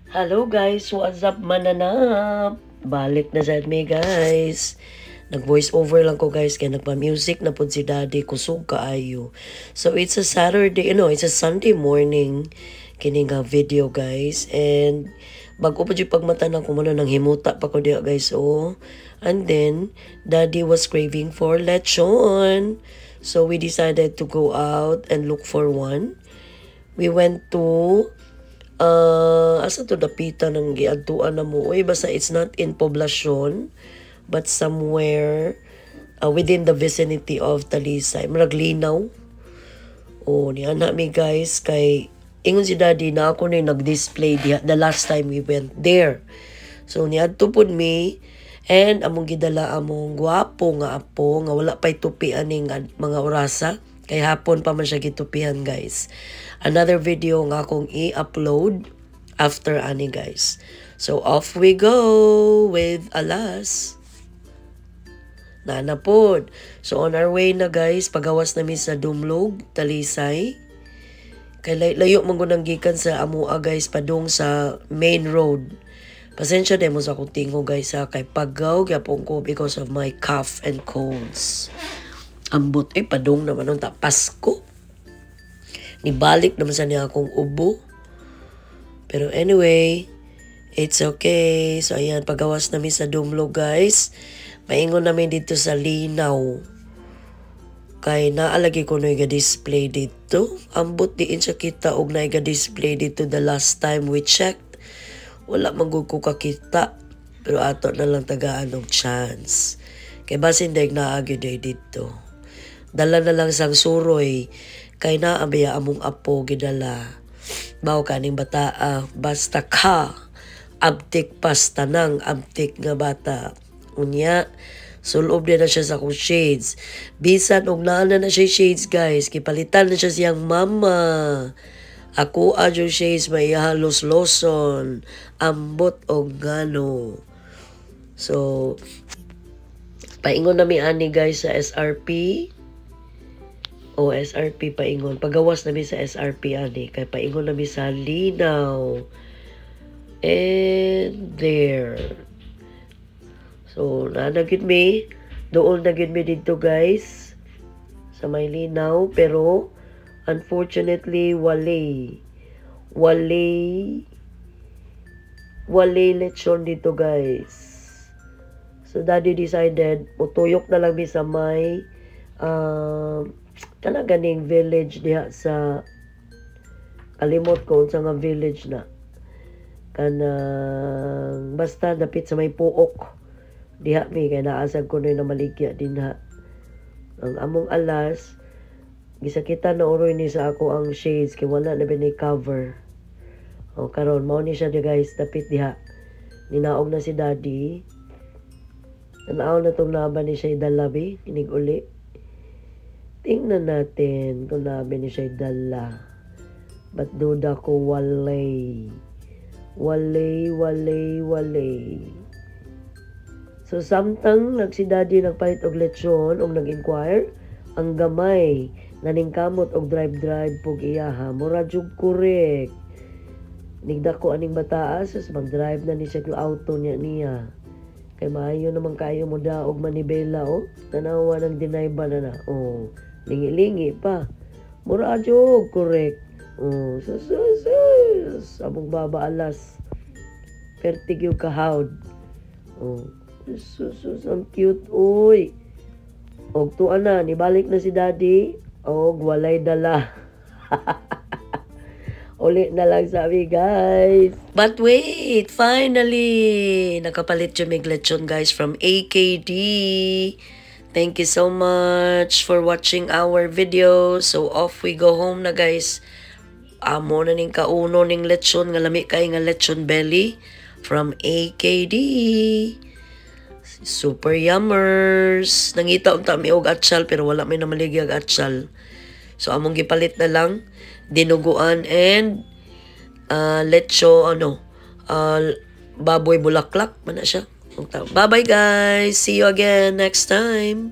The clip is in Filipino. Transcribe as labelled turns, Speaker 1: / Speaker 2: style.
Speaker 1: Hello guys, what's up mananap? Balik na sa me guys. Nag-voice over lang ko guys kaya nagpa-music na po si daddy kusog kaayo. So it's a Saturday, it's a Sunday morning kini nga video guys. And bago pa dyan pagmatanan ko muna nang himuta pa ko diya guys And then daddy was craving for lechon. So we decided to go out and look for one. We went to asa to dapitan ng giadtuan na mo. Basta it's not in Poblacion, but somewhere within the vicinity of Talisay. Maraglinaw. Niya na mi guys, kay ingon si daddy na ako na nag-display diha the last time we went there. So niadto pud mi, and among gidala among gwapo nga apo nga wala pa'y tupi aning mga orasa. Kay hapon pa man siya gitupihan guys. Another video nga akong i-upload after ani guys. So off we go with alas. Nanapod. So on our way na guys, pagawas namin sa Dumlog, Talisay. Kay layo man gunang gikan sa amua guys padung sa main road. Pasensya demo sa akong tingo guys kay pagaw gyapon ko because of my cough and colds. Ambot padung naman nung Pasko. Nibalik naman sa niya akong ubo. Pero anyway, it's okay. So ayan, pagawas namin sa Dumlo guys. Maingon namin dito sa Linaw. Kay naalagi ko na display dito. Ambot diin siya kita og na display dito the last time we checked. Wala manggug ko kakita. Pero ato na lang tagaan og chance. Kay basin dahil naagyo dito. Dala na lang sang suroy kay naabaya among apo gidala. Baw kaning bata basta ka abtik pasta nang abtik nga bata. Unya sulob din na siya sa akong shades. Bisan og naa na siya shades guys, kipalitan na siya siyang mama. Ako adyo shades may halos loson ambot og gano. So paingon na mi ani guys sa SRP. SRP paingon. Pagawas namin sa SRP ani. Kay paingon namin sa Linaw. And there. So, nanagid mi. Doon nagid mi dito guys. Sa may Linaw. Pero, unfortunately, Wale lechon dito guys. So, daddy decided, utuyok na lang mi sa may kana ganing village diha sa kalimot ko unsa nga village na kanang basta dapit sa may puok diha mi kay naasag ko na maligya dinha ang among alas gisakita na uroy ni sa ako ang shades kay wala na binay cover karon mao ni siya guys dapit diha ninaog na si daddy nanaw na tong laban ni siya dalabi inig uli. Tingnan natin kung namin ni siya dala. But duda ko wale. So samtang nagsidadi nagpalit og lechon og nag-inquire, ang gamay naningkamot og drive pug iyaha. Mura jud correct. Nigdako aning bataas sa mag-drive na ni siya auto niya. Kay maayo naman kayo mo daog manibela tanawa ng dinayba na lingi-lingi pa. Mura jog, correct. Sus. Abong baba alas. Pertig yung kahawd. Sus, ang cute, uy. Og tuan na, nibalik na si daddy. Walay dala. Ulit na lang sabi, guys. But wait, finally, nakapalit yung lechon, guys, from AKD. Thank you so much for watching our video. So off we go home na guys. Amo na ning kauno ning lechon nga lami kay nga lechon belly from AKD. Super yummers. Nangita unta mi og atsyal pero wala may namaligya og atsyal. So among gipalit na lang dinuguan and baboy bulaklak man na siya. Bye-bye guys. See you again next time.